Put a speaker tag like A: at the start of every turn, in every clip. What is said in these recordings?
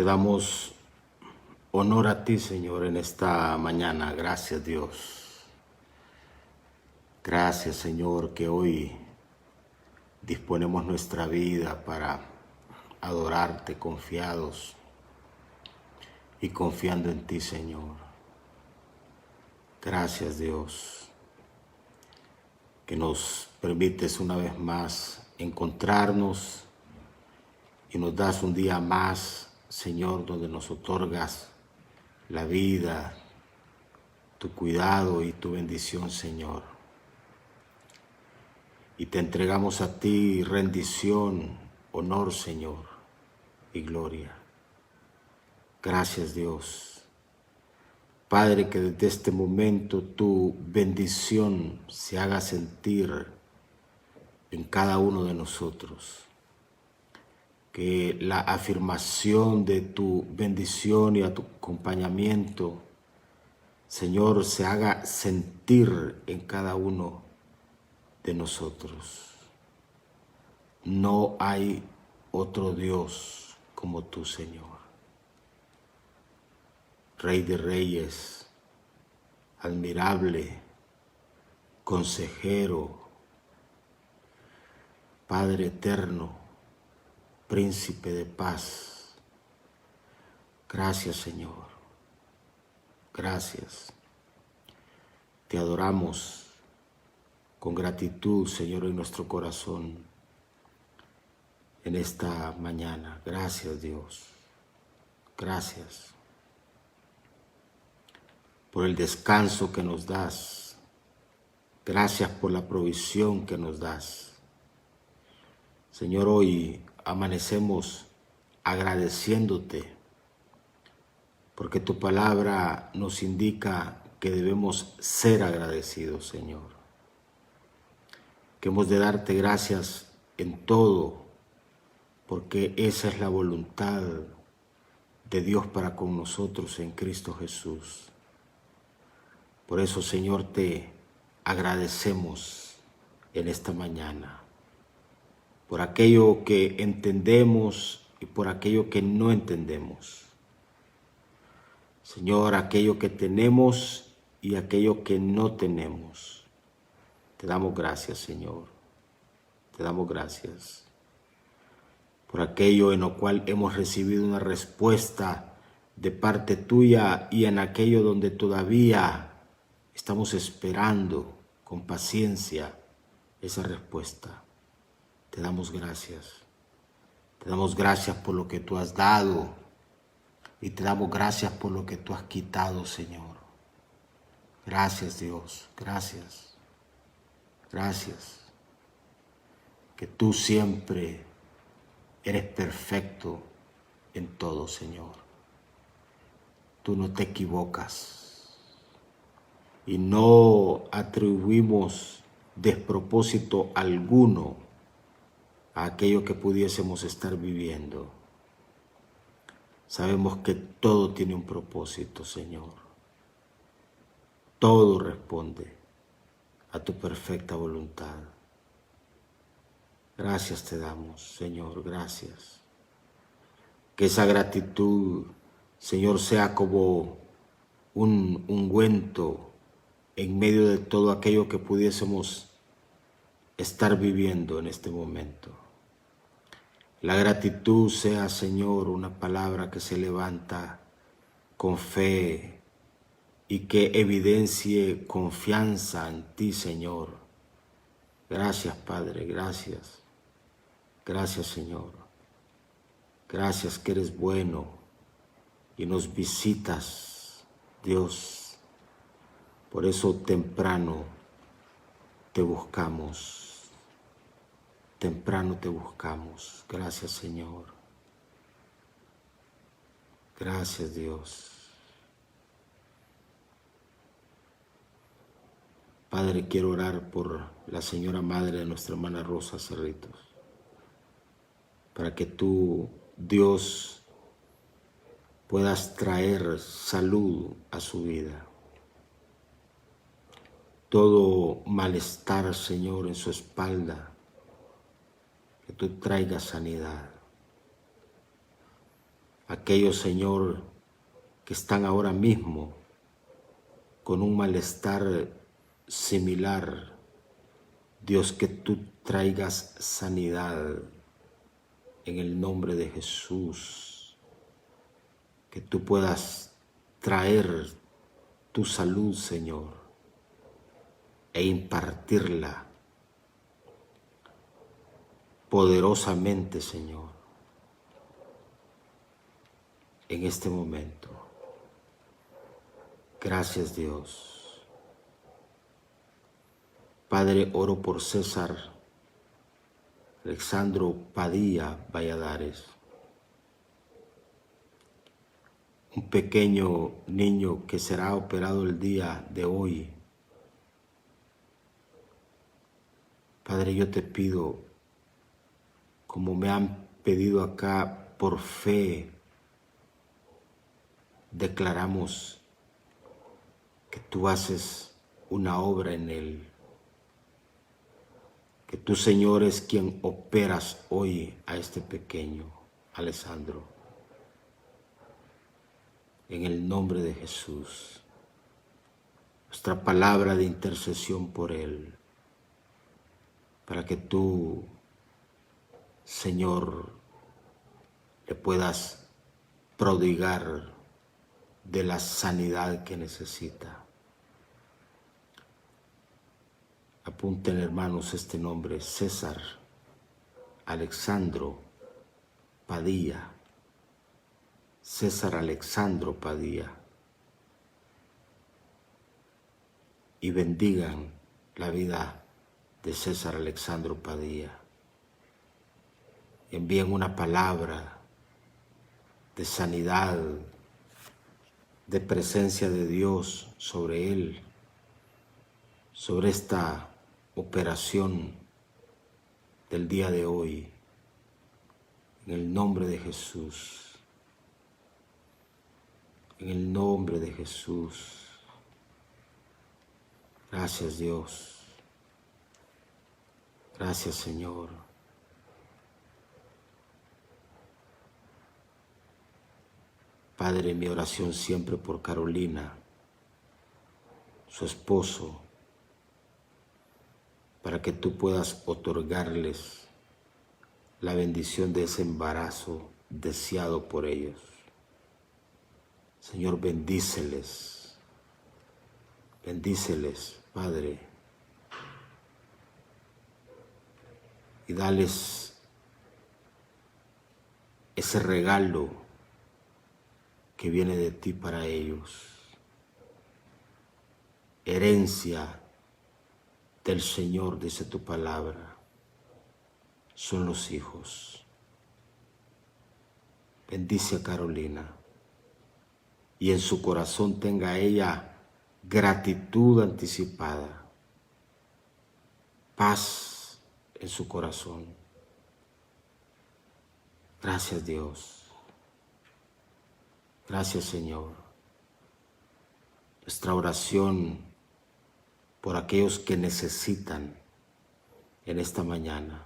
A: Te damos honor a ti, Señor, en esta mañana. Gracias, Dios. Gracias, Señor, que hoy disponemos nuestra vida para adorarte confiados y confiando en ti, Señor. Gracias, Dios, que nos permites una vez más encontrarnos y nos das un día más, Señor, donde nos otorgas la vida, tu cuidado y tu bendición, Señor. Y te entregamos a ti rendición, honor, Señor, y gloria. Gracias, Dios. Padre, que desde este momento tu bendición se haga sentir en cada uno de nosotros. Que la afirmación de tu bendición y a tu acompañamiento, Señor, se haga sentir en cada uno de nosotros. No hay otro Dios como tú, Señor. Rey de reyes, admirable, consejero, Padre eterno, príncipe de paz. Gracias, Señor. Gracias. Te adoramos con gratitud, Señor, en nuestro corazón en esta mañana. Gracias, Dios. Gracias por el descanso que nos das. Gracias por la provisión que nos das. Señor, hoy amanecemos agradeciéndote porque tu palabra nos indica que debemos ser agradecidos, Señor. Que hemos de darte gracias en todo, porque esa es la voluntad de Dios para con nosotros en Cristo Jesús. Por eso, Señor, te agradecemos en esta mañana, por aquello que entendemos y por aquello que no entendemos. Señor, aquello que tenemos y aquello que no tenemos. Te damos gracias, Señor. Te damos gracias por aquello en lo cual hemos recibido una respuesta de parte tuya y en aquello donde todavía estamos esperando con paciencia esa respuesta. Te damos gracias. Te damos gracias por lo que tú has dado y te damos gracias por lo que tú has quitado, Señor. Gracias, Dios. Gracias. Gracias. Que tú siempre eres perfecto en todo, Señor. Tú no te equivocas. Y no atribuimos despropósito alguno a aquello que pudiésemos estar viviendo. Sabemos que todo tiene un propósito, Señor. Todo responde a tu perfecta voluntad. Gracias te damos, Señor, gracias. Que esa gratitud, Señor, sea como un ungüento en medio de todo aquello que pudiésemos estar viviendo en este momento. La gratitud sea, Señor, una palabra que se levanta con fe y que evidencie confianza en ti, Señor. Gracias, Padre, gracias. Gracias, Señor. Gracias que eres bueno y nos visitas, Dios. Por eso temprano te buscamos. Temprano te buscamos. Gracias, Señor. Gracias, Dios. Padre, quiero orar por la señora madre de nuestra hermana Rosa Cerritos, para que tú, Dios, puedas traer salud a su vida. Todo malestar, Señor, en su espalda, que tú traigas sanidad. aquellos, Señor, que están ahora mismo con un malestar similar. Dios, que tú traigas sanidad en el nombre de Jesús, que tú puedas traer tu salud, Señor, e impartirla poderosamente, Señor, en este momento. Gracias, Dios. Padre, oro por César Alexandro Padilla Valladares, un pequeño niño que será operado el día de hoy. Padre, yo te pido, como me han pedido acá, por fe, declaramos que tú haces una obra en él, que tú, Señor, es quien operas hoy a este pequeño Alessandro. En el nombre de Jesús, nuestra palabra de intercesión por él, para que tú, Señor, le puedas prodigar de la sanidad que necesita. Apunten, hermanos, este nombre: César Alexandro Padilla. César Alexandro Padilla. Y bendigan la vida de César Alexandro Padilla. Envíen una palabra de sanidad, de presencia de Dios sobre él, sobre esta operación del día de hoy, en el nombre de Jesús, en el nombre de Jesús. Gracias, Dios. Gracias, Señor. Padre, mi oración siempre por Carolina, su esposo, para que tú puedas otorgarles la bendición de ese embarazo deseado por ellos. Señor, bendíceles, Padre, y dales ese regalo que viene de ti para ellos, herencia del Señor, dice tu palabra, son los hijos. Bendice a Carolina y en su corazón tenga ella gratitud anticipada, paz en su corazón. Gracias, Dios. Gracias, Señor. Nuestra oración por aquellos que necesitan en esta mañana.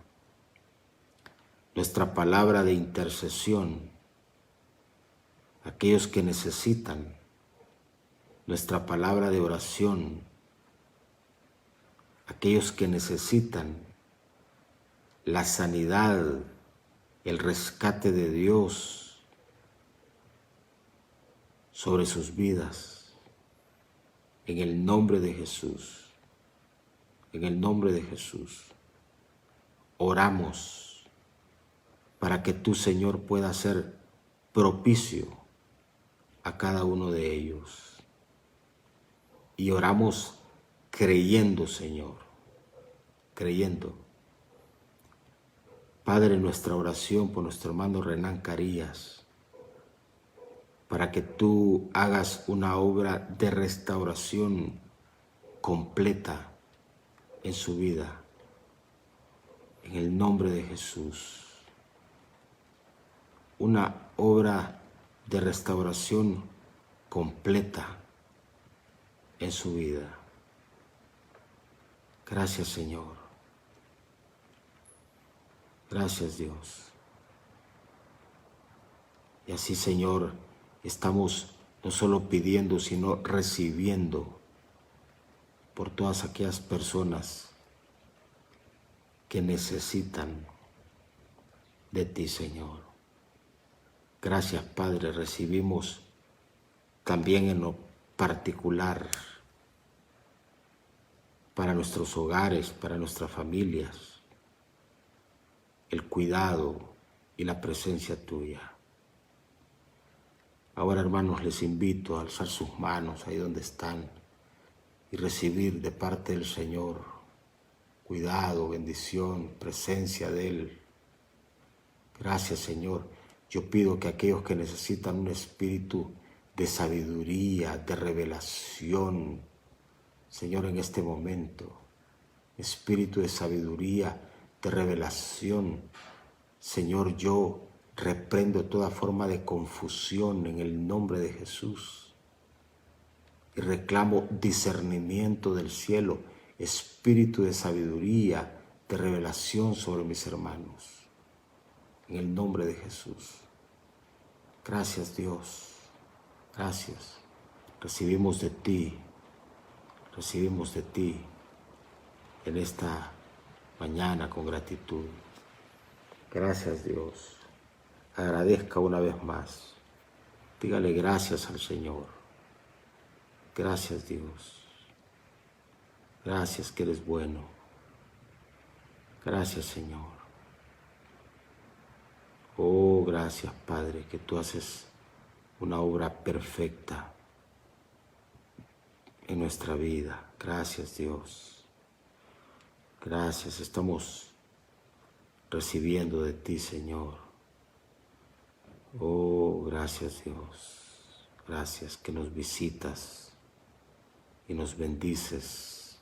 A: Nuestra palabra de intercesión, aquellos que necesitan. Nuestra palabra de oración, aquellos que necesitan la sanidad, el rescate de Dios sobre sus vidas. En el nombre de Jesús, en el nombre de Jesús, oramos para que tú, Señor, puedas ser propicio a cada uno de ellos. Y oramos creyendo, Señor, creyendo. Padre, nuestra oración por nuestro hermano Renán Carías, para que tú hagas una obra de restauración completa en su vida, en el nombre de Jesús. Una obra de restauración completa en su vida. Gracias, Señor. Gracias, Dios. Y así, Señor, estamos no solo pidiendo, sino recibiendo por todas aquellas personas que necesitan de ti, Señor. Gracias, Padre, recibimos también en lo particular para nuestros hogares, para nuestras familias, el cuidado y la presencia tuya. Ahora, hermanos, les invito a alzar sus manos ahí donde están y recibir de parte del Señor cuidado, bendición, presencia de Él. Gracias, Señor. Yo pido que aquellos que necesitan un espíritu de sabiduría, de revelación, Señor, en este momento, espíritu de sabiduría, de revelación, Señor, yo reprendo toda forma de confusión en el nombre de Jesús y reclamo discernimiento del cielo, espíritu de sabiduría, de revelación sobre mis hermanos, en el nombre de Jesús. Gracias, Dios, gracias. Recibimos de ti en esta mañana con gratitud. Gracias, Dios. Agradezca una vez más. Dígale gracias al Señor. Gracias, Dios. Gracias que eres bueno. Gracias, Señor. Oh, gracias, Padre, que tú haces una obra perfecta en nuestra vida. Gracias, Dios. Gracias, estamos recibiendo de ti, Señor. Oh, gracias, Dios. Gracias que nos visitas y nos bendices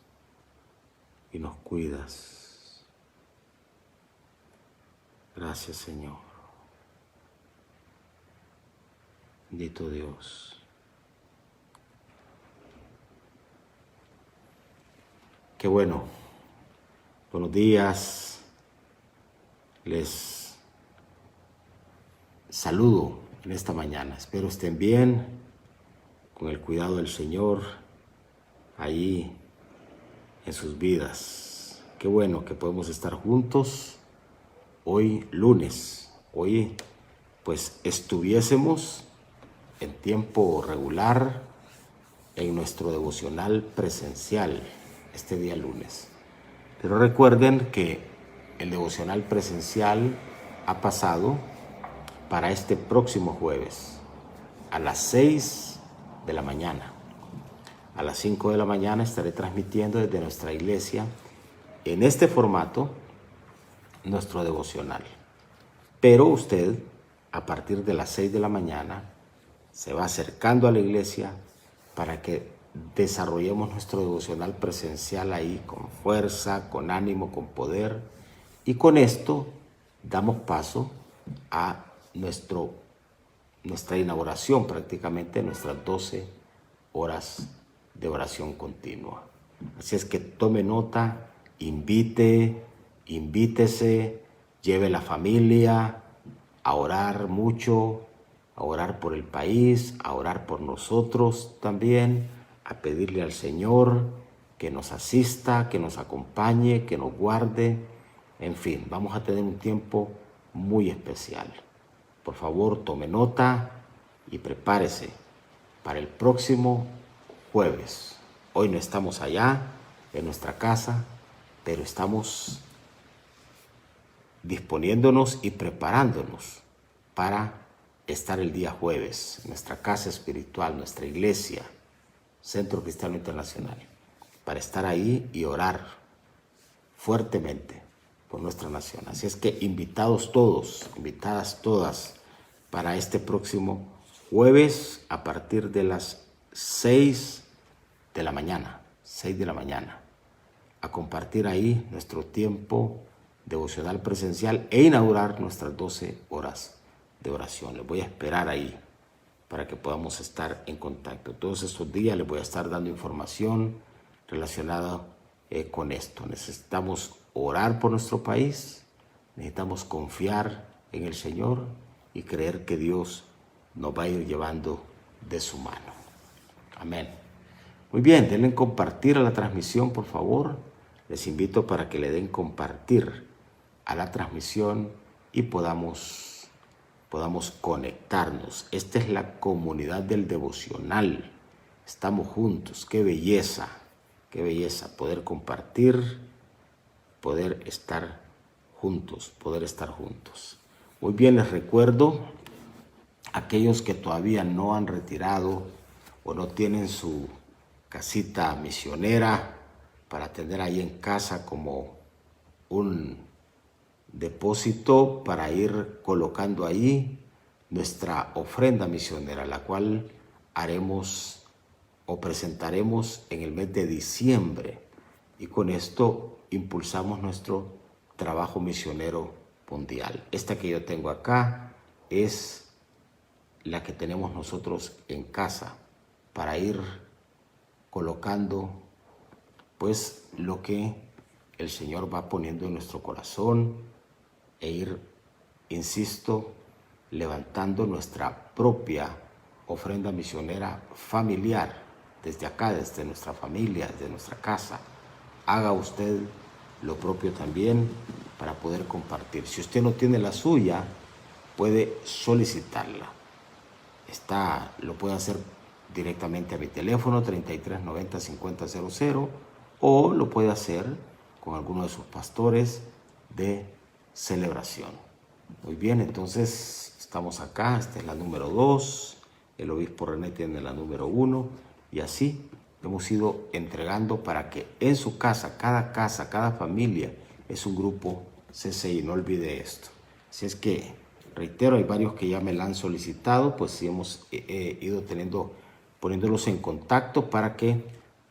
A: y nos cuidas. Gracias, Señor. Bendito Dios. Qué bueno. Buenos días. Les saludo en esta mañana. Espero estén bien, con el cuidado del Señor ahí en sus vidas. Qué bueno que podemos estar juntos hoy lunes. Hoy pues estuviésemos en tiempo regular en nuestro devocional presencial este día lunes. Pero recuerden que el devocional presencial ha pasado para este próximo jueves a las 6 de la mañana. A las 5 de la mañana estaré transmitiendo desde nuestra iglesia en este formato nuestro devocional. Pero usted, a partir de las 6 de la mañana, se va acercando a la iglesia para que desarrollemos nuestro devocional presencial ahí con fuerza, con ánimo, con poder. Y con esto damos paso a nuestra inauguración, prácticamente nuestras 12 horas de oración continua. Así es que tome nota, invítese, lleve la familia a orar mucho, a orar por el país, a orar por nosotros también, a pedirle al Señor que nos asista, que nos acompañe, que nos guarde. En fin, vamos a tener un tiempo muy especial. Por favor, tome nota y prepárese para el próximo jueves. Hoy no estamos allá en nuestra casa, pero estamos disponiéndonos y preparándonos para estar el día jueves en nuestra casa espiritual, nuestra iglesia, Centro Cristiano Internacional, para estar ahí y orar fuertemente por nuestra nación. Así es que invitados todos, invitadas todas para este próximo jueves a partir de las 6 de la mañana, a compartir ahí nuestro tiempo devocional presencial e inaugurar nuestras 12 horas de oración. Les voy a esperar ahí para que podamos estar en contacto. Todos estos días les voy a estar dando información relacionada con esto. Necesitamos orar por nuestro país, necesitamos confiar en el Señor y creer que Dios nos va a ir llevando de su mano. Amén. Muy bien, denle compartir a la transmisión, por favor. Les invito para que le den compartir a la transmisión y podamos conectarnos. Esta es la comunidad del devocional. Estamos juntos. Qué belleza poder compartir, poder estar juntos. Muy bien, les recuerdo aquellos que todavía no han retirado o no tienen su casita misionera para tener ahí en casa como un depósito para ir colocando ahí nuestra ofrenda misionera, la cual haremos o presentaremos en el mes de diciembre, y con esto impulsamos nuestro trabajo misionero mundial. Esta que yo tengo acá es la que tenemos nosotros en casa para ir colocando pues lo que el Señor va poniendo en nuestro corazón e ir, insisto, levantando nuestra propia ofrenda misionera familiar desde acá, desde nuestra familia, desde nuestra casa. Haga usted lo propio también para poder compartir. Si usted no tiene la suya, puede solicitarla. Lo puede hacer directamente a mi teléfono 3390-5000 o lo puede hacer con alguno de sus pastores de celebración. Muy bien, entonces estamos acá. Esta es la número 2. El obispo René tiene la número 1 y así hemos ido entregando para que en su casa, cada familia es un grupo CCI. No olvide esto. Así es que, reitero, hay varios que ya me la han solicitado, pues sí hemos ido poniéndolos en contacto para que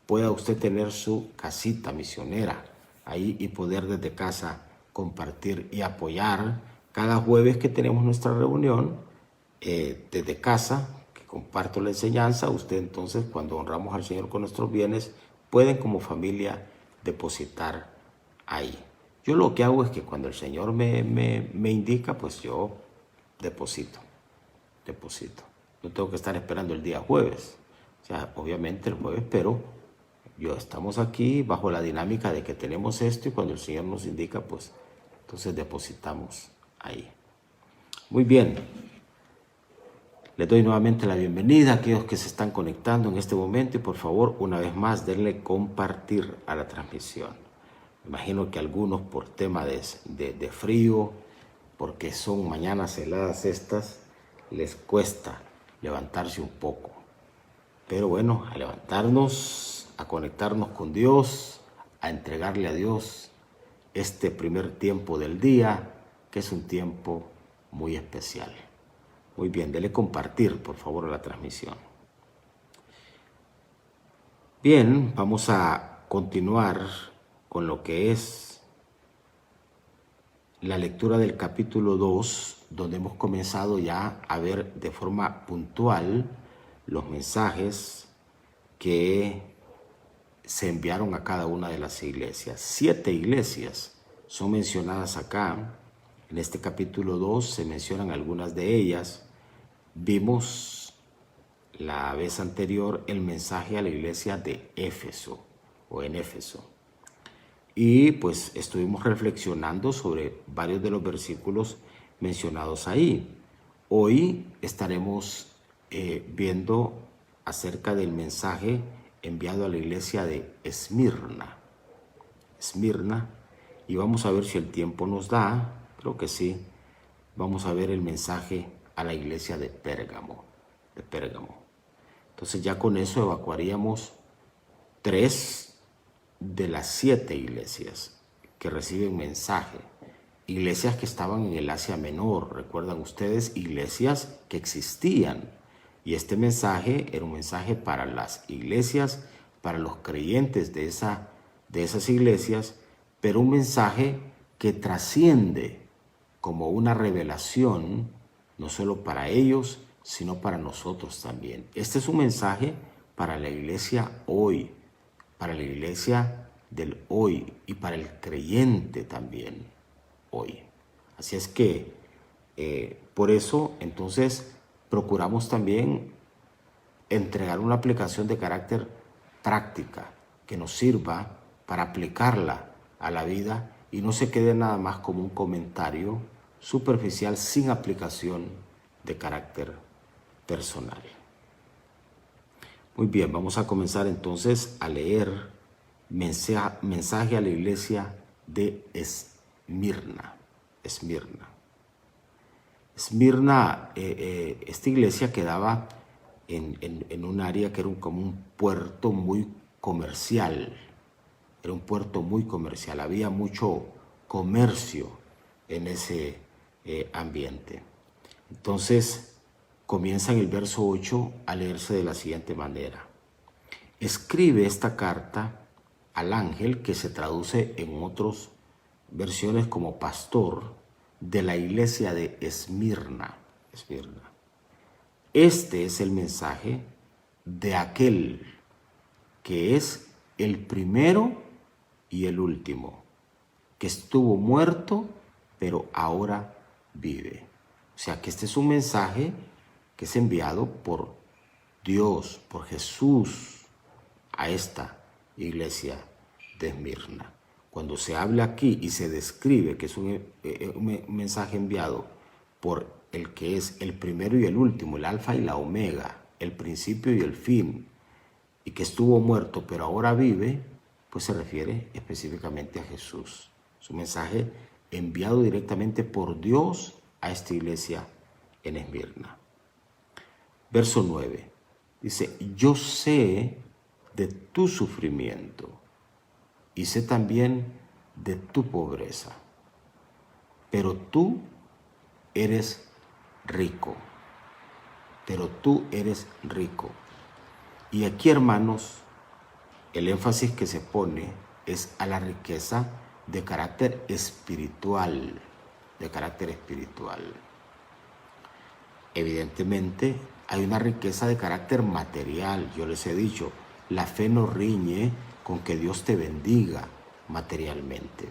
A: pueda usted tener su casita misionera ahí y poder desde casa compartir y apoyar. Cada jueves que tenemos nuestra reunión desde casa, que comparto la enseñanza, usted entonces, cuando honramos al Señor con nuestros bienes, pueden como familia depositar ahí. Yo lo que hago es que cuando el Señor me indica, pues yo deposito. No tengo que estar esperando el día jueves. O sea, obviamente el jueves, pero estamos aquí bajo la dinámica de que tenemos esto y cuando el Señor nos indica, pues entonces depositamos ahí. Muy bien. Les doy nuevamente la bienvenida a aquellos que se están conectando en este momento y por favor, una vez más, denle compartir a la transmisión. Me imagino que algunos por tema de frío, porque son mañanas heladas estas, les cuesta levantarse un poco. Pero bueno, a levantarnos, a conectarnos con Dios, a entregarle a Dios este primer tiempo del día, que es un tiempo muy especial. Muy bien, dele compartir, por favor, a la transmisión. Bien, vamos a continuar con lo que es la lectura del capítulo 2, donde hemos comenzado ya a ver de forma puntual los mensajes que se enviaron a cada una de las iglesias. 7 iglesias son mencionadas acá. En este capítulo 2 se mencionan algunas de ellas. Vimos la vez anterior el mensaje a la iglesia de Éfeso o en Éfeso. Y pues estuvimos reflexionando sobre varios de los versículos mencionados ahí. Hoy estaremos viendo acerca del mensaje enviado a la iglesia de Esmirna. Y vamos a ver si el tiempo nos da, creo que sí. Vamos a ver el mensaje a la iglesia de Pérgamo. Entonces ya con eso evacuaríamos 3 de las 7 iglesias que reciben mensaje. Iglesias que estaban en el Asia Menor, recuerdan ustedes, iglesias que existían. Y este mensaje era un mensaje para las iglesias, para los creyentes de esas iglesias, pero un mensaje que trasciende como una revelación, no solo para ellos, sino para nosotros también. Este es un mensaje para la iglesia hoy, para la iglesia del hoy y para el creyente también hoy. Así es que, por eso, entonces, procuramos también entregar una aplicación de carácter práctica que nos sirva para aplicarla a la vida y no se quede nada más como un comentario superficial sin aplicación de carácter personal. Muy bien, vamos a comenzar entonces a leer mensaje a la iglesia de Esmirna. Esmirna, esta iglesia quedaba en un área que era como un puerto muy comercial. Era un puerto muy comercial, había mucho comercio en ese ambiente. Entonces comienza en el verso 8 a leerse de la siguiente manera. Escribe esta carta al ángel, que se traduce en otras versiones como pastor, de la iglesia de Esmirna. Este es el mensaje de aquel que es el primero y el último, que estuvo muerto, pero ahora vive. O sea que este es un mensaje que es enviado por Dios, por Jesús, a esta iglesia de Esmirna. Cuando se habla aquí y se describe que es un mensaje enviado por el que es el primero y el último, el alfa y la omega, el principio y el fin, y que estuvo muerto pero ahora vive, pues se refiere específicamente a Jesús. Es un mensaje enviado directamente por Dios a esta iglesia en Esmirna. Verso 9 dice: yo sé de tu sufrimiento y sé también de tu pobreza, pero tú eres rico. Y aquí, hermanos, el énfasis que se pone es a la riqueza de carácter espiritual, Evidentemente, hay una riqueza de carácter material. Yo les he dicho, la fe no riñe con que Dios te bendiga materialmente.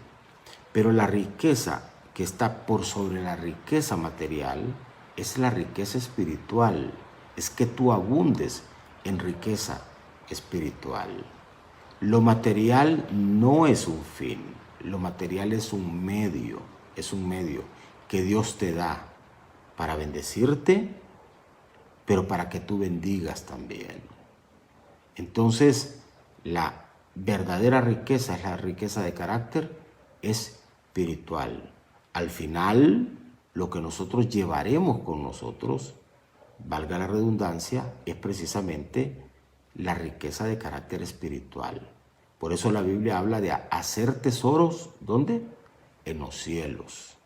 A: Pero la riqueza que está por sobre la riqueza material es la riqueza espiritual. Es que tú abundes en riqueza espiritual. Lo material no es un fin, lo material es un medio que Dios te da para bendecirte, pero para que tú bendigas también. Entonces, la verdadera riqueza es la riqueza de carácter espiritual. Al final, lo que nosotros llevaremos con nosotros, valga la redundancia, es precisamente la riqueza de carácter espiritual. Por eso la Biblia habla de hacer tesoros, ¿dónde? En los cielos,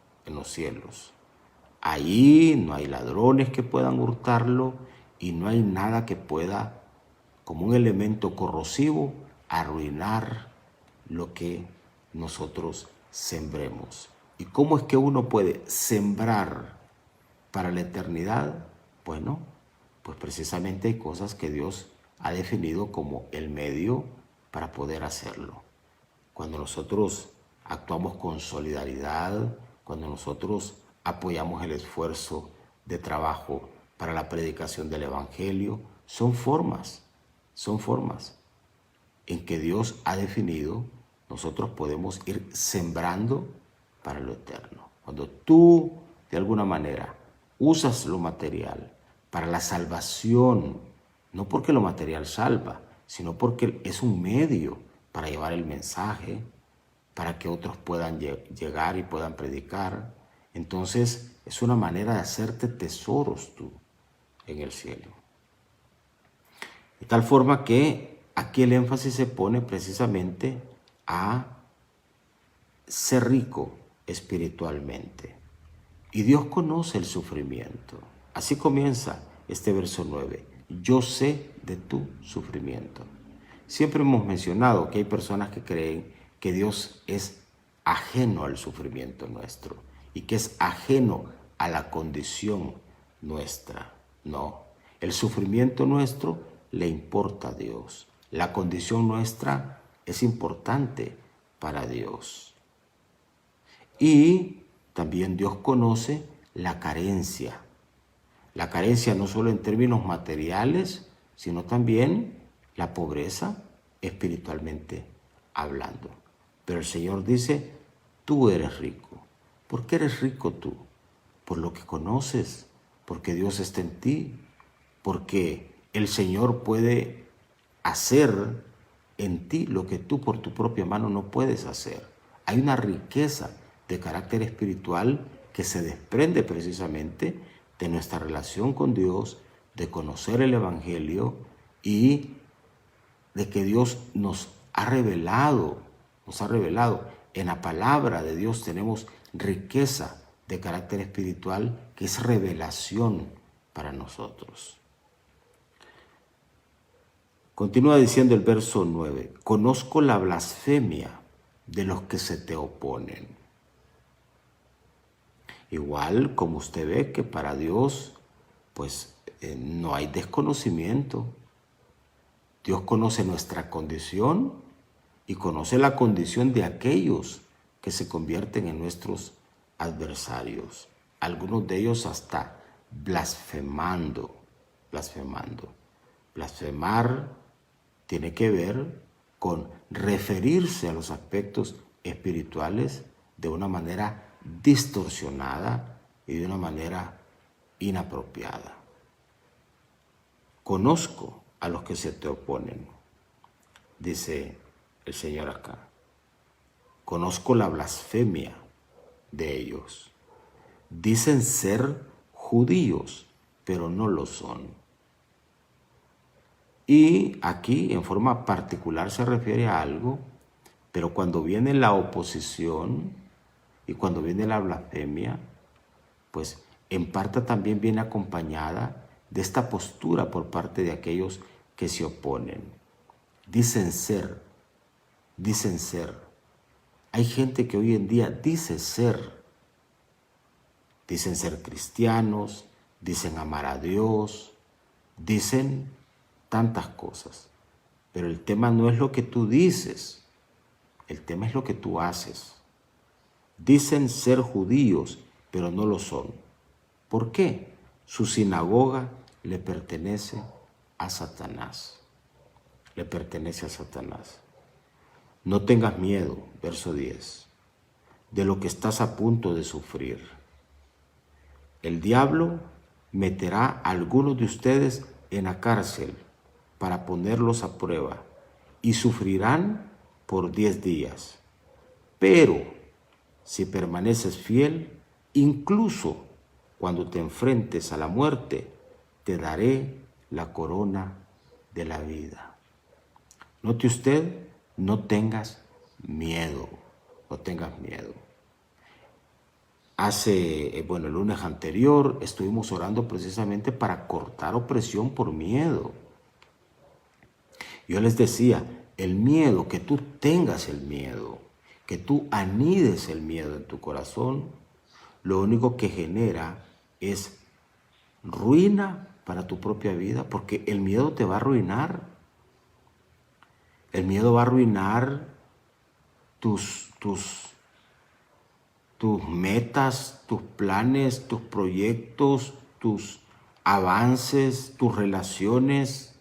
A: Ahí no hay ladrones que puedan hurtarlo y no hay nada que pueda, como un elemento corrosivo, arruinar lo que nosotros sembremos. ¿Y cómo es que uno puede sembrar para la eternidad? Bueno, pues precisamente hay cosas que Dios ha definido como el medio para poder hacerlo. Cuando nosotros actuamos con solidaridad, cuando nosotros apoyamos el esfuerzo de trabajo para la predicación del Evangelio, son formas en que Dios ha definido, nosotros podemos ir sembrando para lo eterno. Cuando tú, de alguna manera, usas lo material para la salvación, no porque lo material salva, sino porque es un medio para llevar el mensaje, para que otros puedan llegar y puedan predicar. Entonces, es una manera de hacerte tesoros tú en el cielo. De tal forma que aquí el énfasis se pone precisamente a ser rico espiritualmente. Y Dios conoce el sufrimiento. Así comienza este verso 9. Yo sé de tu sufrimiento. Siempre hemos mencionado que hay personas que creen que Dios es ajeno al sufrimiento nuestro y que es ajeno a la condición nuestra. No, el sufrimiento nuestro le importa a Dios. La condición nuestra es importante para Dios. Y también Dios conoce la carencia La carencia no solo en términos materiales, sino también la pobreza espiritualmente hablando. Pero el Señor dice, tú eres rico. ¿Por qué eres rico tú? Por lo que conoces, porque Dios está en ti, porque el Señor puede hacer en ti lo que tú por tu propia mano no puedes hacer. Hay una riqueza de carácter espiritual que se desprende precisamente de nuestra relación con Dios, de conocer el Evangelio y de que Dios nos ha revelado. En la palabra de Dios tenemos riqueza de carácter espiritual que es revelación para nosotros. Continúa diciendo el verso 9, conozco la blasfemia de los que se te oponen. Igual como usted ve que para Dios pues no hay desconocimiento. Dios conoce nuestra condición y conoce la condición de aquellos que se convierten en nuestros adversarios. Algunos de ellos hasta blasfemando. Blasfemar tiene que ver con referirse a los aspectos espirituales de una manera distorsionada y de una manera inapropiada. Conozco a los que se te oponen, dice el Señor acá. Conozco la blasfemia de ellos. Dicen ser judíos, pero no lo son. Y aquí en forma particular se refiere a algo, pero cuando viene la oposición y cuando viene la blasfemia, pues en parte también viene acompañada de esta postura por parte de aquellos que se oponen. Dicen ser. Hay gente que hoy en día dice ser. Dicen ser cristianos, dicen amar a Dios, dicen tantas cosas. Pero el tema no es lo que tú dices, el tema es lo que tú haces. Dicen ser judíos, pero no lo son. ¿Por qué? Su sinagoga le pertenece a Satanás. Le pertenece a Satanás. No tengas miedo, verso 10, de lo que estás a punto de sufrir. El diablo meterá a algunos de ustedes en la cárcel para ponerlos a prueba y sufrirán por 10 días. Pero si permaneces fiel, incluso cuando te enfrentes a la muerte, te daré la corona de la vida. Note usted, no tengas miedo, no tengas miedo. El lunes anterior estuvimos orando precisamente para cortar opresión por miedo. Yo les decía, el miedo, que tú tengas el miedo, que tú anides el miedo en tu corazón, lo único que genera es ruina para tu propia vida, porque el miedo te va a arruinar. El miedo va a arruinar tus metas, tus planes, tus proyectos, tus avances, tus relaciones.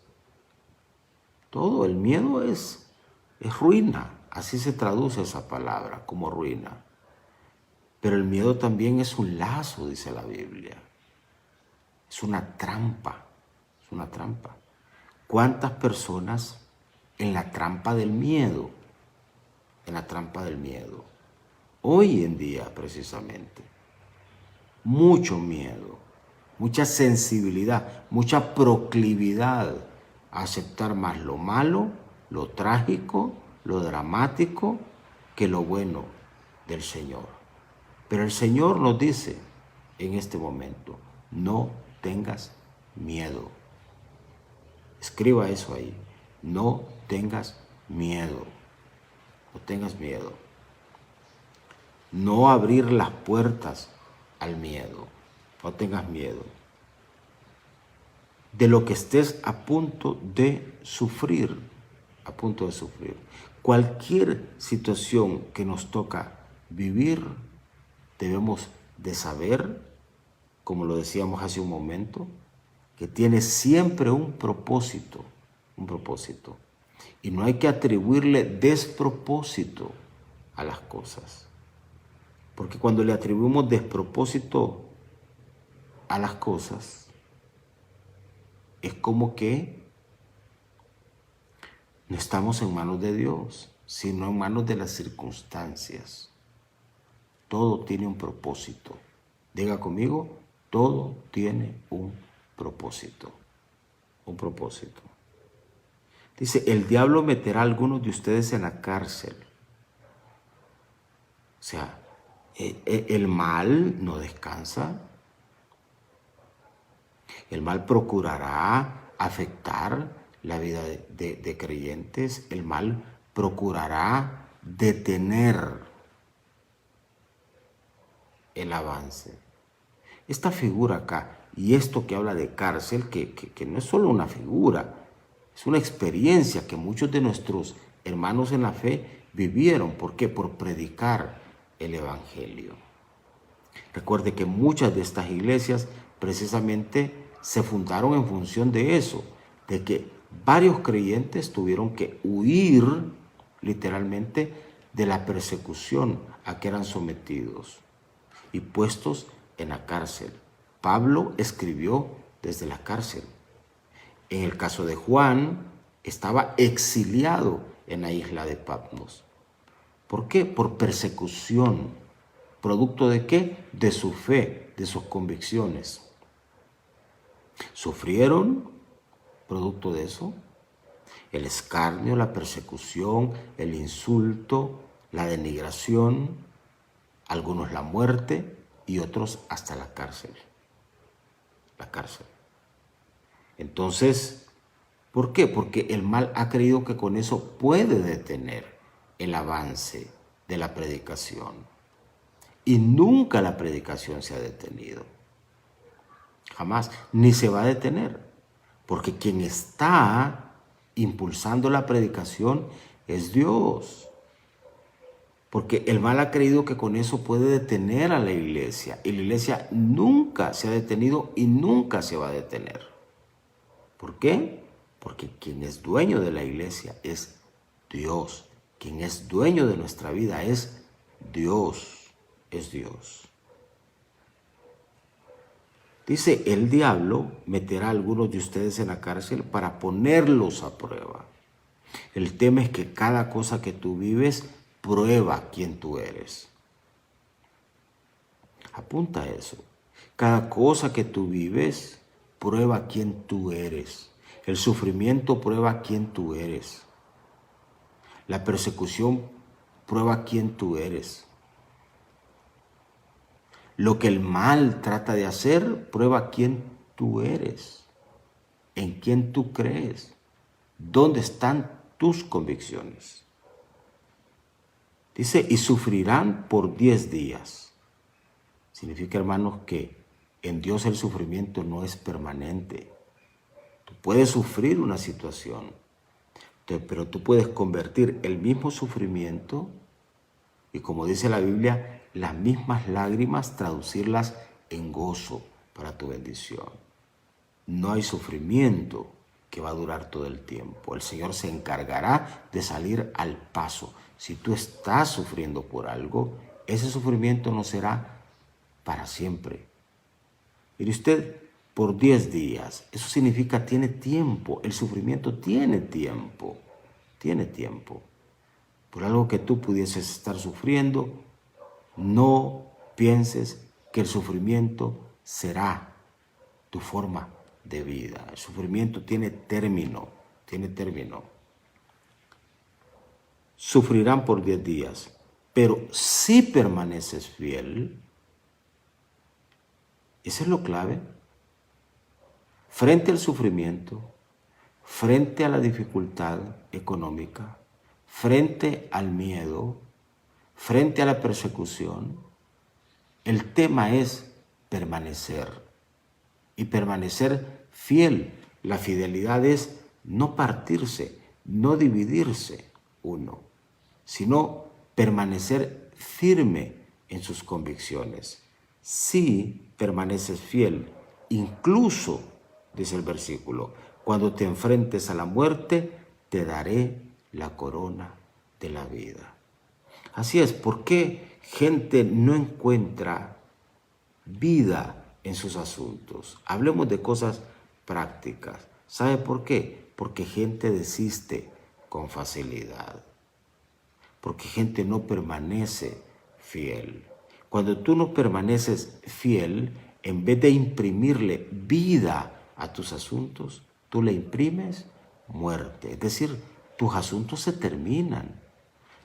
A: Todo, el miedo es ruina. Así se traduce esa palabra, como ruina. Pero el miedo también es un lazo, dice la Biblia. Es una trampa, es una trampa. ¿Cuántas personas en la trampa del miedo? En la trampa del miedo. Hoy en día, precisamente, mucho miedo, mucha sensibilidad, mucha proclividad a aceptar más lo malo, lo trágico, lo dramático, que lo bueno del Señor. Pero el Señor nos dice en este momento, no tengas miedo. Escriba eso ahí, no tengas miedo, no tengas miedo. No abrir las puertas al miedo, no tengas miedo. De lo que estés a punto de sufrir, a punto de sufrir. Cualquier situación que nos toca vivir, debemos de saber como lo decíamos hace un momento, que tiene siempre un propósito, y no hay que atribuirle despropósito a las cosas, porque cuando le atribuimos despropósito a las cosas, es como que no estamos en manos de Dios, sino en manos de las circunstancias. Todo tiene un propósito. Diga conmigo, todo tiene un propósito. Un propósito. Dice, el diablo meterá a algunos de ustedes en la cárcel. O sea, el mal no descansa. El mal procurará afectar la vida de creyentes. El mal procurará detener el avance. Esta figura acá y esto que habla de cárcel, que no es solo una figura, es una experiencia que muchos de nuestros hermanos en la fe vivieron. ¿Por qué? Por predicar el evangelio. Recuerde que muchas de estas iglesias precisamente se fundaron en función de eso, de que varios creyentes tuvieron que huir literalmente de la persecución a que eran sometidos y puestos en la cárcel. Pablo escribió desde la cárcel. En el caso de Juan, estaba exiliado en la isla de Patmos. ¿Por qué? Por persecución. ¿Producto de qué? De su fe, de sus convicciones. ¿Sufrieron producto de eso? El escarnio, la persecución, el insulto, la denigración, algunos la muerte y otros hasta la cárcel. La cárcel. Entonces, ¿por qué? Porque el mal ha creído que con eso puede detener el avance de la predicación. Y nunca la predicación se ha detenido. Jamás. Ni se va a detener. Porque quien está impulsando la predicación es Dios. Porque el mal ha creído que con eso puede detener a la iglesia. Y la iglesia nunca se ha detenido y nunca se va a detener. ¿Por qué? Porque quien es dueño de la iglesia es Dios. Quien es dueño de nuestra vida es Dios. Es Dios. Dice, el diablo meterá a algunos de ustedes en la cárcel para ponerlos a prueba. El tema es que cada cosa que tú vives prueba quién tú eres. Apunta a eso. Cada cosa que tú vives prueba quién tú eres. El sufrimiento prueba quién tú eres. La persecución prueba quién tú eres. Lo que el mal trata de hacer prueba quién tú eres. En quién tú crees. ¿Dónde están tus convicciones? Dice, y sufrirán por 10 días. Significa, hermanos, que en Dios el sufrimiento no es permanente. Tú puedes sufrir una situación, pero tú puedes convertir el mismo sufrimiento y, como dice la Biblia, las mismas lágrimas, traducirlas en gozo para tu bendición. No hay sufrimiento que va a durar todo el tiempo. El Señor se encargará de salir al paso. Si tú estás sufriendo por algo, ese sufrimiento no será para siempre. Mire usted, por 10 días, eso significa tiene tiempo. El sufrimiento tiene tiempo. Tiene tiempo. Por algo que tú pudieses estar sufriendo, no pienses que el sufrimiento será tu forma de vida. El sufrimiento tiene término, Sufrirán por 10 días, pero si permaneces fiel, eso es lo clave, frente al sufrimiento, frente a la dificultad económica, frente al miedo, frente a la persecución, el tema es permanecer y permanecer fiel. La fidelidad es no partirse, no dividirse uno, sino permanecer firme en sus convicciones, si permaneces fiel. Incluso, dice el versículo, cuando te enfrentes a la muerte, te daré la corona de la vida. Así es, ¿por qué gente no encuentra vida en sus asuntos? Hablemos de cosas prácticas. ¿Sabe por qué? Porque gente desiste con facilidad. Porque gente no permanece fiel. Cuando tú no permaneces fiel, en vez de imprimirle vida a tus asuntos, tú le imprimes muerte. Es decir, tus asuntos se terminan.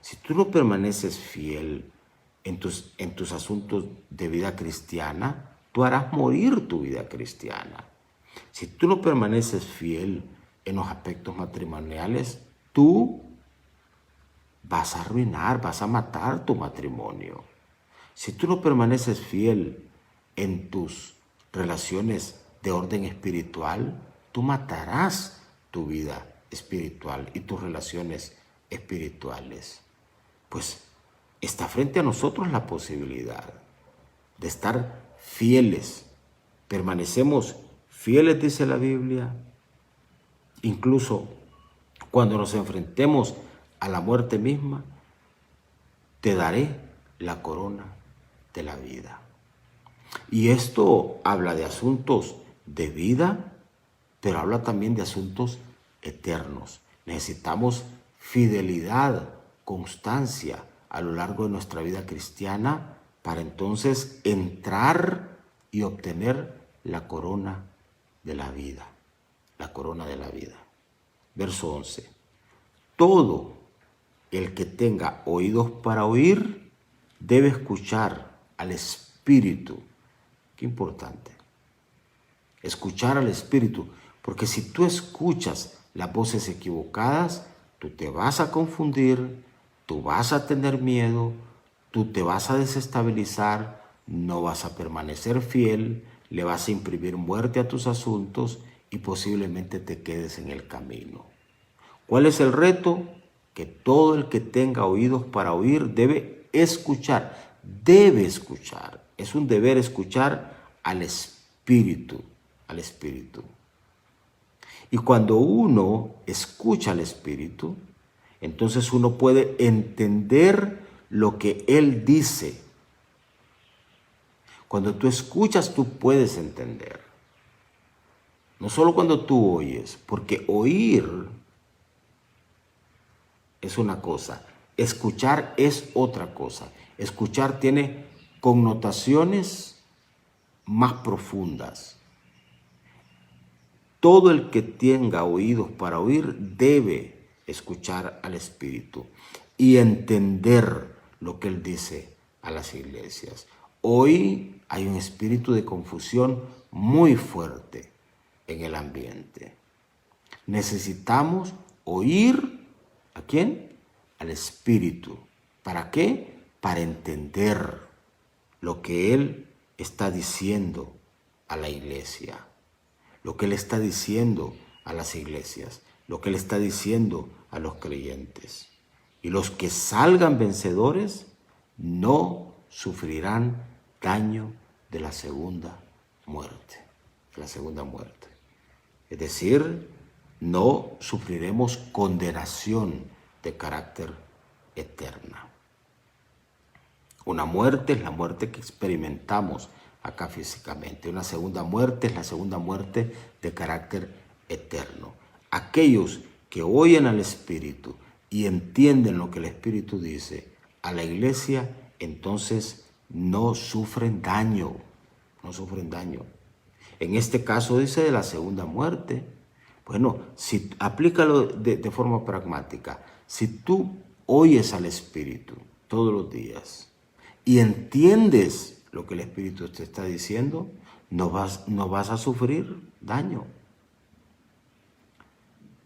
A: Si tú no permaneces fiel en tus asuntos de vida cristiana, tú harás morir tu vida cristiana. Si tú no permaneces fiel en los aspectos matrimoniales, tú vas a arruinar, vas a matar tu matrimonio. Si tú no permaneces fiel en tus relaciones de orden espiritual, tú matarás tu vida espiritual y tus relaciones espirituales. Pues está frente a nosotros la posibilidad de estar fieles. Permanecemos fieles, dice la Biblia, incluso cuando nos enfrentemos a la muerte misma, te daré la corona de la vida. Y esto habla de asuntos de vida, pero habla también de asuntos eternos. Necesitamos fidelidad, constancia a lo largo de nuestra vida cristiana para entonces entrar y obtener la corona de la vida. La corona de la vida. Verso 11. Todo el que tenga oídos para oír debe escuchar al Espíritu. Qué importante. Escuchar al Espíritu. Porque si tú escuchas las voces equivocadas, tú te vas a confundir, tú vas a tener miedo, tú te vas a desestabilizar, no vas a permanecer fiel, le vas a imprimir muerte a tus asuntos y posiblemente te quedes en el camino. ¿Cuál es el reto? Que todo el que tenga oídos para oír debe escuchar. Debe escuchar. Es un deber escuchar al Espíritu. Al Espíritu. Y cuando uno escucha al Espíritu, entonces uno puede entender lo que Él dice. Cuando tú escuchas, tú puedes entender. No solo cuando tú oyes, porque oír es una cosa, escuchar es otra cosa. Escuchar tiene connotaciones más profundas. Todo el que tenga oídos para oír debe escuchar al Espíritu y entender lo que Él dice a las iglesias. Hoy hay un espíritu de confusión muy fuerte en el ambiente. Necesitamos oír ¿a quién? Al Espíritu. ¿Para qué? Para entender lo que Él está diciendo a la iglesia, lo que Él está diciendo a las iglesias, lo que Él está diciendo a los creyentes. Y los que salgan vencedores no sufrirán daño de la segunda muerte. La segunda muerte. Es decir, no sufriremos condenación de carácter eterna. Una muerte es la muerte que experimentamos acá físicamente. Una segunda muerte es la segunda muerte de carácter eterno. Aquellos que oyen al Espíritu y entienden lo que el Espíritu dice a la iglesia, entonces no sufren daño. No sufren daño. En este caso dice de la segunda muerte. Bueno, si aplícalo de forma pragmática. Si tú oyes al Espíritu todos los días y entiendes lo que el Espíritu te está diciendo, no vas a sufrir daño.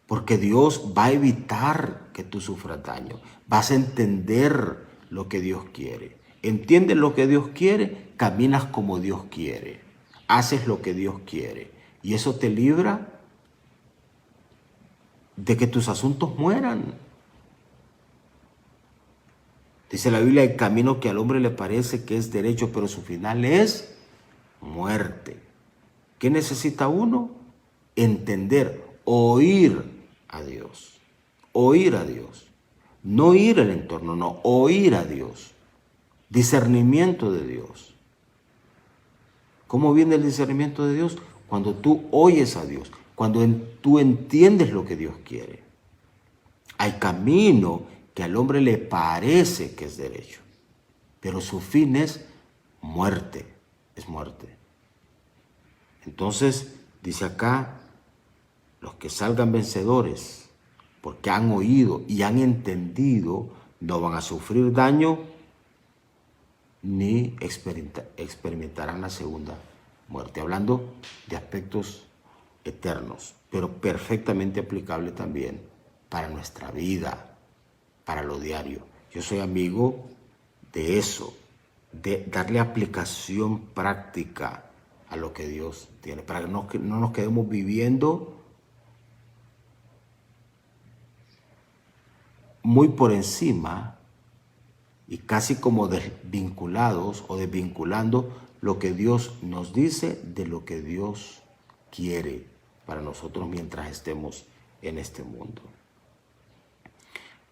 A: Porque Dios va a evitar que tú sufras daño. Vas a entender lo que Dios quiere. Entiendes lo que Dios quiere, caminas como Dios quiere. Haces lo que Dios quiere. Y eso te libra de que tus asuntos mueran. Dice la Biblia, el camino que al hombre le parece que es derecho, pero su final es muerte. ¿Qué necesita uno? Entender, oír a Dios. Oír a Dios. No oír el entorno, no, oír a Dios. Discernimiento de Dios. ¿Cómo viene el discernimiento de Dios? Cuando tú oyes a Dios, cuando tú entiendes lo que Dios quiere. Hay camino que al hombre le parece que es derecho, pero su fin es muerte, es muerte. Entonces, dice acá, los que salgan vencedores, porque han oído y han entendido, no van a sufrir daño ni experimentarán la segunda muerte. Hablando de aspectos eternos, pero perfectamente aplicable también para nuestra vida, para lo diario. Yo soy amigo de eso, de darle aplicación práctica a lo que Dios tiene, para que no nos quedemos viviendo muy por encima y casi como desvinculados o desvinculando lo que Dios nos dice de lo que Dios quiere para nosotros mientras estemos en este mundo.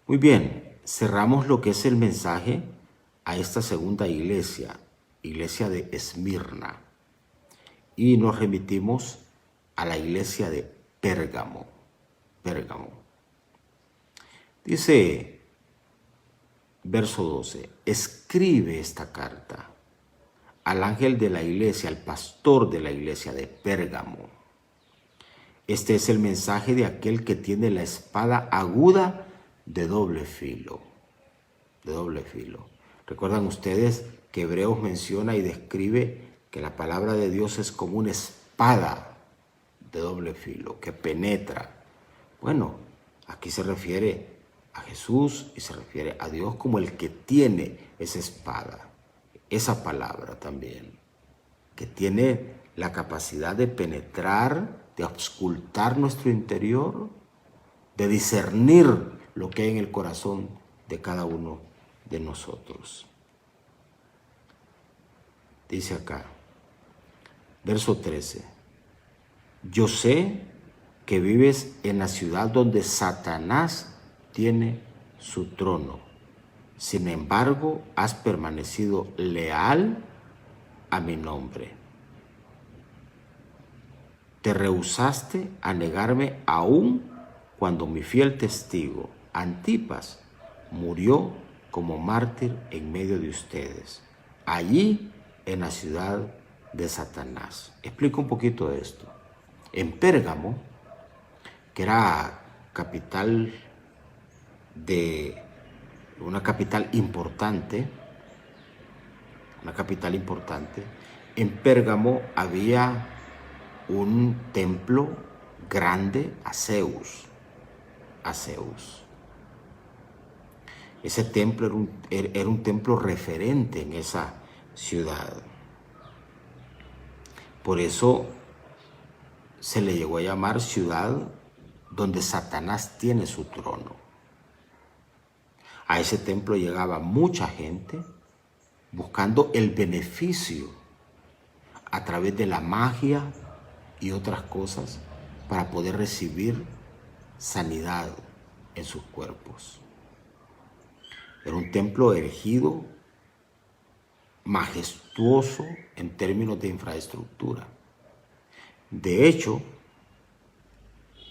A: Muy bien, cerramos lo que es el mensaje a esta segunda iglesia, iglesia de Esmirna, y nos remitimos a la iglesia de Pérgamo. Pérgamo. Dice, verso 12, escribe esta carta al ángel de la iglesia, al pastor de la iglesia de Pérgamo. Este es el mensaje de aquel que tiene la espada aguda de doble filo. De doble filo. ¿Recuerdan ustedes que Hebreos menciona y describe que la palabra de Dios es como una espada de doble filo, que penetra? Bueno, aquí se refiere a Jesús y se refiere a Dios como el que tiene esa espada, esa palabra también, que tiene la capacidad de penetrar, de auscultar nuestro interior, de discernir lo que hay en el corazón de cada uno de nosotros. Dice acá, verso 13, yo sé que vives en la ciudad donde Satanás tiene su trono. Sin embargo, has permanecido leal a mi nombre. Te rehusaste a negarme aún cuando mi fiel testigo, Antipas, murió como mártir en medio de ustedes, allí en la ciudad de Satanás. Explico un poquito de esto. En Pérgamo, que era capital de una capital importante, en Pérgamo había un templo grande a Zeus. Ese templo era un templo referente en esa ciudad. Por eso se le llegó a llamar ciudad donde Satanás tiene su trono. A ese templo llegaba mucha gente buscando el beneficio a través de la magia y otras cosas para poder recibir sanidad en sus cuerpos. Era un templo erigido, majestuoso en términos de infraestructura. De hecho,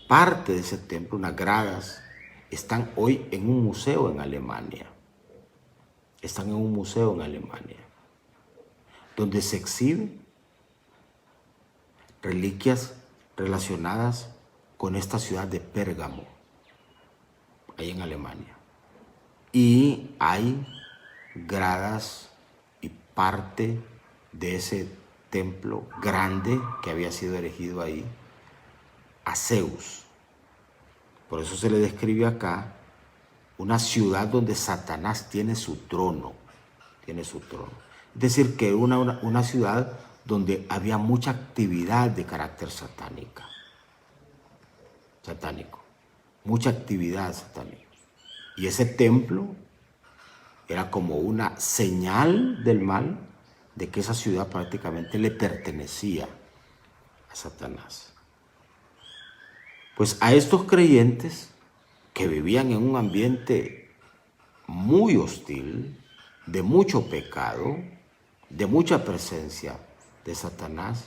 A: parte de ese templo, unas gradas, están hoy en un museo en Alemania. Están en un museo en Alemania, donde se exhiben reliquias relacionadas con esta ciudad de Pérgamo, ahí en Alemania. Y hay gradas y parte de ese templo grande que había sido erigido ahí a Zeus. Por eso se le describe acá una ciudad donde Satanás tiene su trono. Es decir, que una ciudad donde había mucha actividad de carácter satánico. Mucha actividad satánica. Y ese templo Era como una señal del mal de que esa ciudad prácticamente le pertenecía a Satanás. Pues a estos creyentes que vivían en un ambiente muy hostil, de mucho pecado, de mucha presencia de Satanás,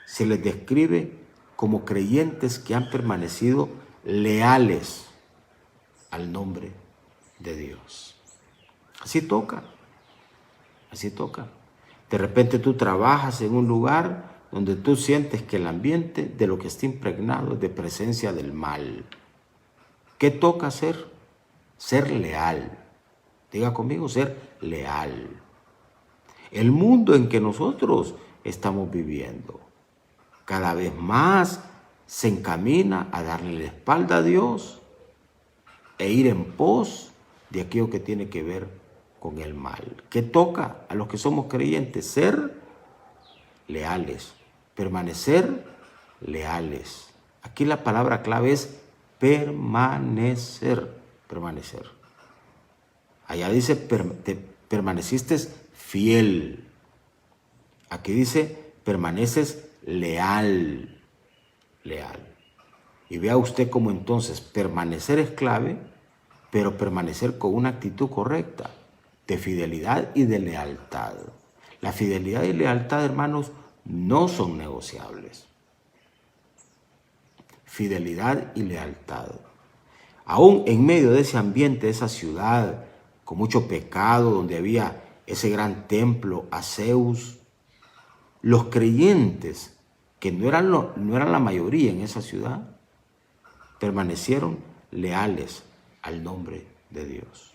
A: se les describe como creyentes que han permanecido leales al nombre de Dios. Así toca, así toca. De repente tú trabajas en un lugar donde tú sientes que el ambiente de lo que está impregnado es de presencia del mal. ¿Qué toca hacer? Ser leal. Diga conmigo, ser leal. El mundo en que nosotros estamos viviendo cada vez más se encamina a darle la espalda a Dios e ir en pos de aquello que tiene que ver con el mal. ¿Qué toca a los que somos creyentes? Ser leales, permanecer leales. Aquí la palabra clave es permanecer, permanecer. Allá dice, permaneciste fiel. Aquí dice, permaneces leal, leal. Y vea usted cómo entonces permanecer es clave, pero permanecer con una actitud correcta, de fidelidad y de lealtad. La fidelidad y lealtad, hermanos, no son negociables. Fidelidad y lealtad. Aún en medio de ese ambiente, de esa ciudad, con mucho pecado, donde había ese gran templo a Zeus, los creyentes, que no eran la mayoría en esa ciudad, permanecieron leales al nombre de Dios.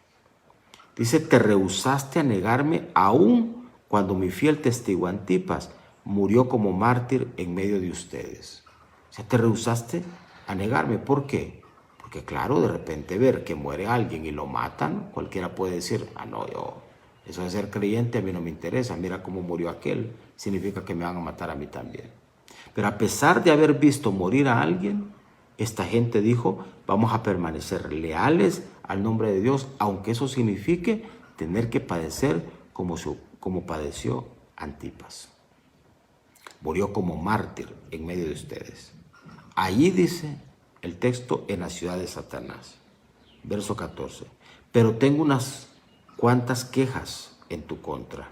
A: Dice, te rehusaste a negarme aún cuando mi fiel testigo Antipas murió como mártir en medio de ustedes. O sea, te rehusaste a negarme. ¿Por qué? Porque claro, de repente ver que muere alguien y lo matan, cualquiera puede decir, no, eso de ser creyente a mí no me interesa, mira cómo murió aquel, significa que me van a matar a mí también. Pero a pesar de haber visto morir a alguien, esta gente dijo, vamos a permanecer leales al nombre de Dios, aunque eso signifique tener que padecer como padeció Antipas. Murió como mártir en medio de ustedes. Allí dice el texto, en la ciudad de Satanás. Verso 14. Pero tengo unas cuantas quejas en tu contra.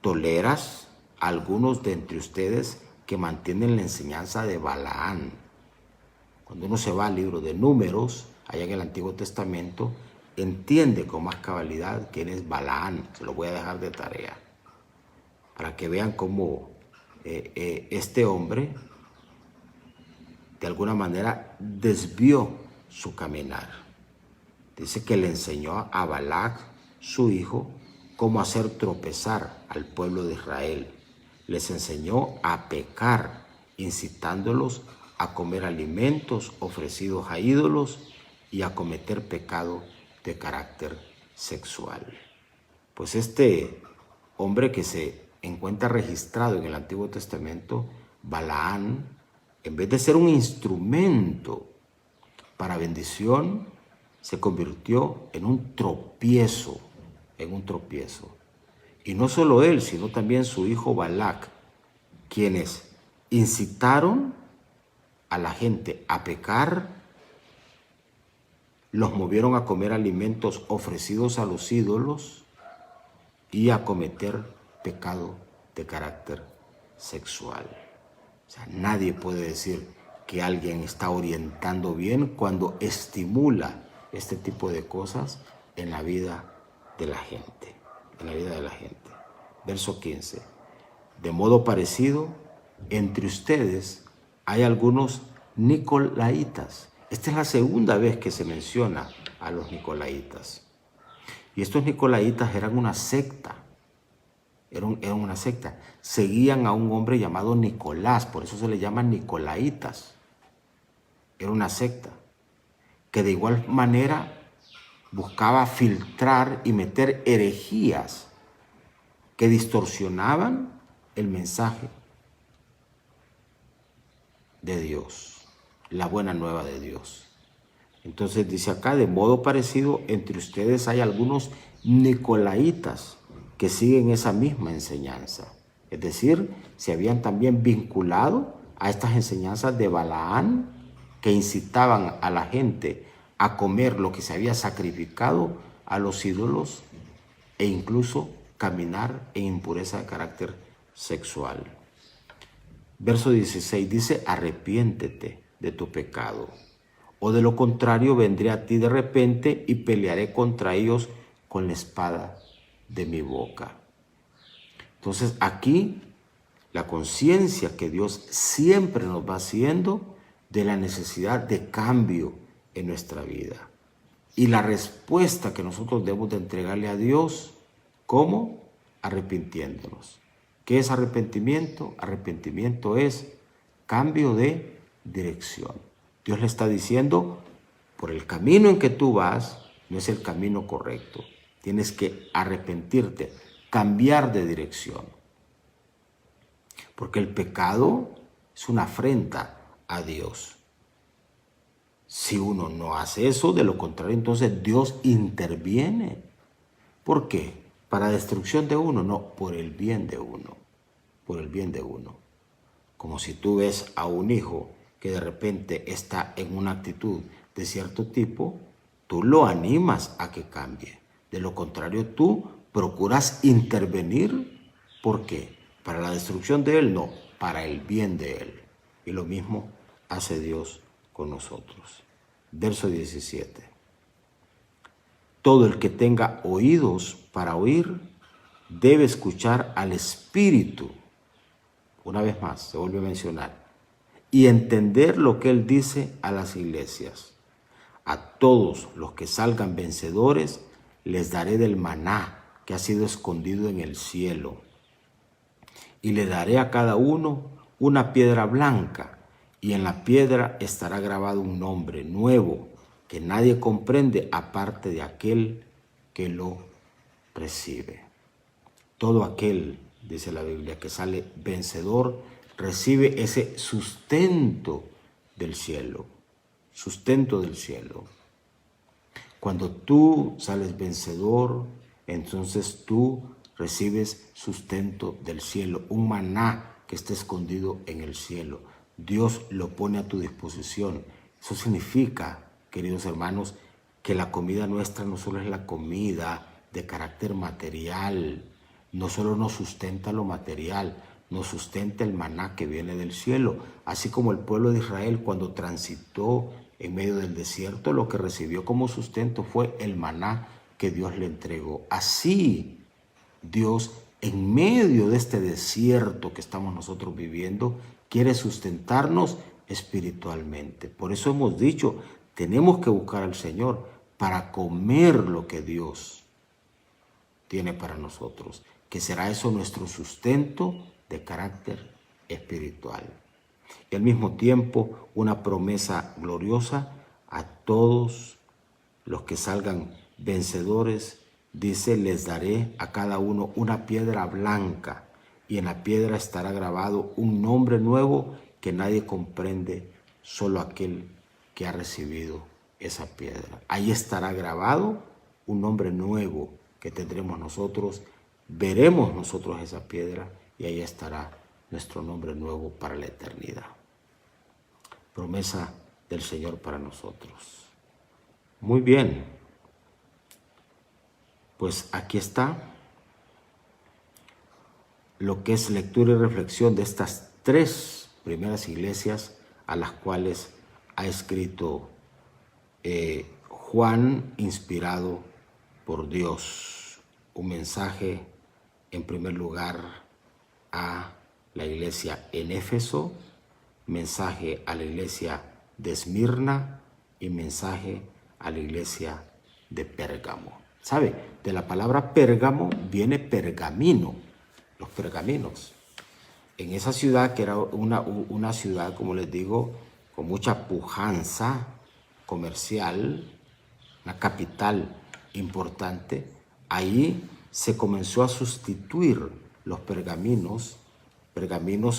A: Toleras a algunos de entre ustedes que mantienen la enseñanza de Balaán. Cuando uno se va al libro de Números, allá en el Antiguo Testamento, entiende con más cabalidad quién es Balaán. Se lo voy a dejar de tarea, para que vean cómo este hombre, de alguna manera, desvió su caminar. Dice que le enseñó a Balac, su hijo, cómo hacer tropezar al pueblo de Israel. Les enseñó a pecar, incitándolos a comer alimentos ofrecidos a ídolos y a cometer pecado de carácter sexual. Pues este hombre que se encuentra registrado en el Antiguo Testamento, Balaán, en vez de ser un instrumento para bendición, se convirtió en un tropiezo, Y no solo él, sino también su hijo Balac, quienes incitaron a la gente a pecar, los movieron a comer alimentos ofrecidos a los ídolos y a cometer pecado de carácter sexual. O sea, nadie puede decir que alguien está orientando bien cuando estimula este tipo de cosas en la vida de la gente. Verso 15. De modo parecido, entre ustedes hay algunos nicolaitas. Esta es la segunda vez que se menciona a los nicolaitas. Y estos nicolaitas eran una secta. Eran una secta. Seguían a un hombre llamado Nicolás, por eso se le llaman nicolaitas. Era una secta que de igual manera buscaba filtrar y meter herejías que distorsionaban el mensaje de Dios, la buena nueva de Dios. Entonces dice acá, de modo parecido, entre ustedes hay algunos nicolaitas que siguen esa misma enseñanza. Es decir, se habían también vinculado a estas enseñanzas de Balaán, que incitaban a la gente a comer lo que se había sacrificado a los ídolos e incluso caminar en impureza de carácter sexual. Verso 16 dice, arrepiéntete de tu pecado, o de lo contrario vendré a ti de repente y pelearé contra ellos con la espada de mi boca. Entonces aquí la conciencia que Dios siempre nos va haciendo de la necesidad de cambio en nuestra vida. Y la respuesta que nosotros debemos de entregarle a Dios, ¿cómo? Arrepintiéndonos. ¿Qué es arrepentimiento? Arrepentimiento es cambio de dirección. Dios le está diciendo, por el camino en que tú vas, no es el camino correcto. Tienes que arrepentirte, cambiar de dirección. Porque el pecado es una afrenta a Dios. Si uno no hace eso, de lo contrario, entonces Dios interviene. ¿Por qué? Para destrucción de uno, no, por el bien de uno. Por el bien de uno. Como si tú ves a un hijo que de repente está en una actitud de cierto tipo, tú lo animas a que cambie. De lo contrario, tú procuras intervenir. ¿Por qué? Para la destrucción de él, no, para el bien de él. Y lo mismo hace Dios con nosotros. Verso 17. Todo el que tenga oídos para oír debe escuchar al Espíritu. Una vez más, se vuelve a mencionar. Y entender lo que Él dice a las iglesias. A todos los que salgan vencedores les daré del maná que ha sido escondido en el cielo. Y le daré a cada uno una piedra blanca, y en la piedra estará grabado un nombre nuevo que nadie comprende aparte de aquel que lo recibe. Todo aquel, dice la Biblia, que sale vencedor, recibe ese sustento del cielo. Sustento del cielo. Cuando tú sales vencedor, entonces tú recibes sustento del cielo, un maná que está escondido en el cielo. Dios lo pone a tu disposición. Eso significa, queridos hermanos, que la comida nuestra no solo es la comida de carácter material, no solo nos sustenta lo material, nos sustenta el maná que viene del cielo. Así como el pueblo de Israel cuando transitó en medio del desierto, lo que recibió como sustento fue el maná que Dios le entregó. Así Dios, en medio de este desierto que estamos nosotros viviendo, quiere sustentarnos espiritualmente. Por eso hemos dicho, tenemos que buscar al Señor para comer lo que Dios tiene para nosotros, que será eso nuestro sustento de carácter espiritual. Y al mismo tiempo una promesa gloriosa a todos los que salgan vencedores. Dice, les daré a cada uno una piedra blanca, y en la piedra estará grabado un nombre nuevo que nadie comprende, solo aquel que ha recibido esa piedra. Ahí estará grabado un nombre nuevo que tendremos nosotros, veremos nosotros esa piedra y ahí estará nuestro nombre nuevo para la eternidad. Promesa del Señor para nosotros. Muy bien, pues aquí está lo que es lectura y reflexión de estas tres primeras iglesias a las cuales ha escrito Juan, inspirado por Dios. Un mensaje, en primer lugar, a la iglesia en Éfeso, mensaje a la iglesia de Esmirna y mensaje a la iglesia de Pérgamo. ¿Sabe? De la palabra Pérgamo viene pergamino, los pergaminos. En esa ciudad, que era una ciudad, como les digo, con mucha pujanza comercial, una capital importante, ahí se comenzó a sustituir los pergaminos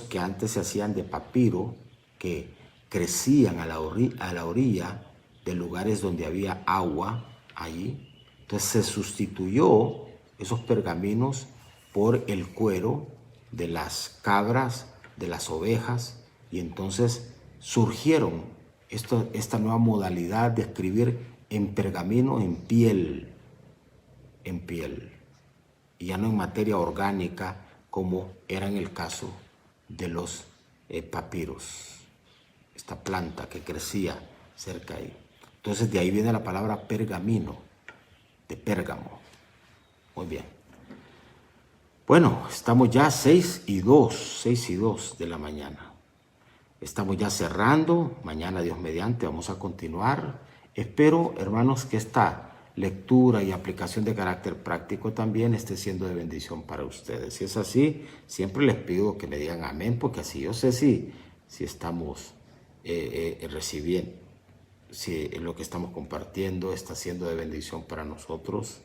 A: que antes se hacían de papiro, que crecían a la orilla de lugares donde había agua allí. Entonces se sustituyó esos pergaminos por el cuero de las cabras, de las ovejas, y entonces surgieron esta nueva modalidad de escribir en pergamino, en piel, y ya no en materia orgánica como era en el caso de los papiros, esta planta que crecía cerca ahí. Entonces de ahí viene la palabra pergamino, de Pérgamo. Muy bien. Bueno, estamos ya 6:02 de la mañana. Estamos ya cerrando. Mañana, Dios mediante, vamos a continuar. Espero, hermanos, que esta lectura y aplicación de carácter práctico también esté siendo de bendición para ustedes. Si es así, siempre les pido que me digan amén, porque así yo sé si estamos recibiendo, si lo que estamos compartiendo está siendo de bendición para nosotros.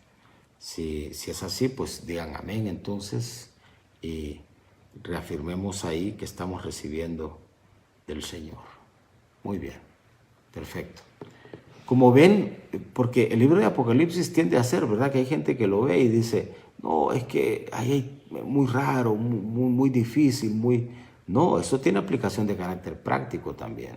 A: Si es así, pues digan amén entonces y reafirmemos ahí que estamos recibiendo del Señor. Muy bien, perfecto. Como ven, porque el libro de Apocalipsis tiende a ser, ¿verdad? Que hay gente que lo ve y dice, no, es que ahí hay muy raro, muy difícil, muy... No, eso tiene aplicación de carácter práctico también.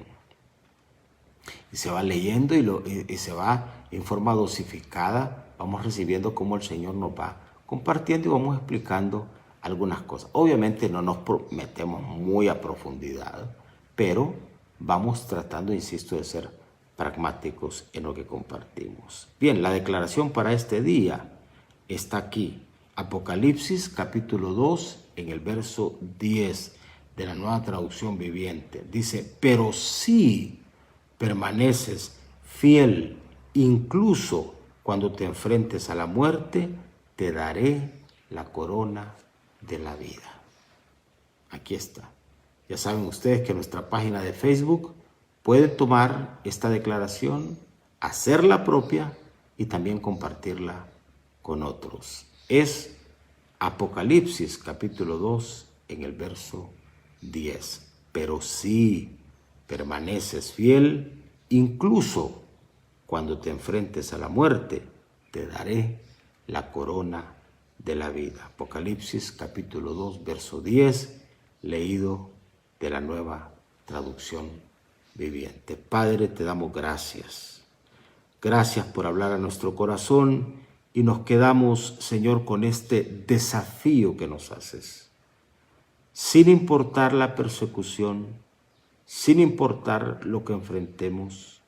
A: Y se va leyendo y se va en forma dosificada, vamos recibiendo cómo el Señor nos va compartiendo y vamos explicando algunas cosas. Obviamente no nos metemos muy a profundidad, pero vamos tratando, insisto, de ser pragmáticos en lo que compartimos. Bien, la declaración para este día está aquí. Apocalipsis capítulo 2 en el verso 10 de la Nueva Traducción Viviente. Dice, pero si permaneces fiel, incluso cuando te enfrentes a la muerte, te daré la corona de la vida. Aquí está. Ya saben ustedes que nuestra página de Facebook puede tomar esta declaración, hacerla propia y también compartirla con otros. Es Apocalipsis capítulo 2 en el verso 10. Pero si permaneces fiel, incluso cuando te enfrentes a la muerte, te daré la corona de la vida. Apocalipsis capítulo 2, verso 10, leído de la Nueva Traducción Viviente. Padre, te damos gracias. Gracias por hablar a nuestro corazón y nos quedamos, Señor, con este desafío que nos haces. Sin importar la persecución, sin importar lo que enfrentemos,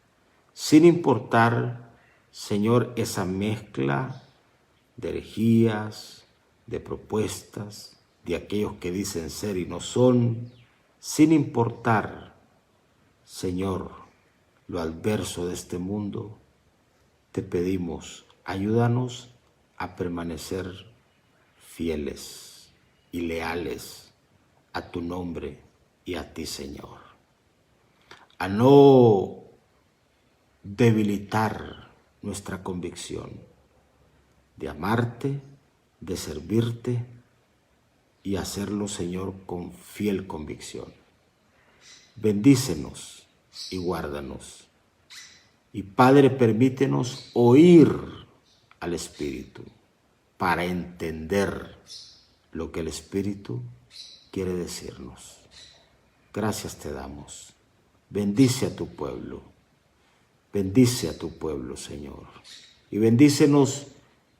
A: sin importar, Señor, esa mezcla de herejías, de propuestas, de aquellos que dicen ser y no son, sin importar, Señor, lo adverso de este mundo, te pedimos, ayúdanos a permanecer fieles y leales a tu nombre y a ti, Señor. A no debilitar nuestra convicción de amarte, de servirte y hacerlo, Señor, con fiel convicción. Bendícenos y guárdanos. Y Padre, permítenos oír al Espíritu para entender lo que el Espíritu quiere decirnos. Gracias te damos. Bendice a tu pueblo. Bendice a tu pueblo, Señor. Y bendícenos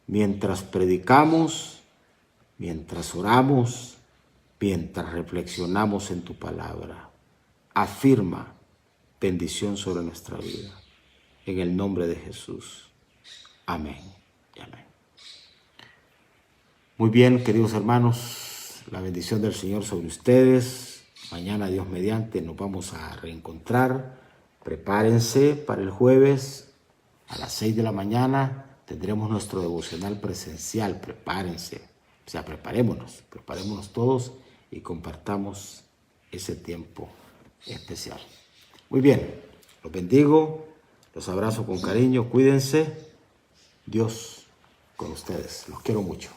A: mientras predicamos, mientras oramos, mientras reflexionamos en tu palabra. Afirma bendición sobre nuestra vida. En el nombre de Jesús. Amén y amén. Muy bien, queridos hermanos, la bendición del Señor sobre ustedes. Mañana, Dios mediante, nos vamos a reencontrar. Prepárense para el jueves a las 6 de la mañana. Tendremos nuestro devocional presencial. Prepárense. O sea, preparémonos todos y compartamos ese tiempo especial. Muy bien, los bendigo, los abrazo con cariño, cuídense. Dios con ustedes, los quiero mucho.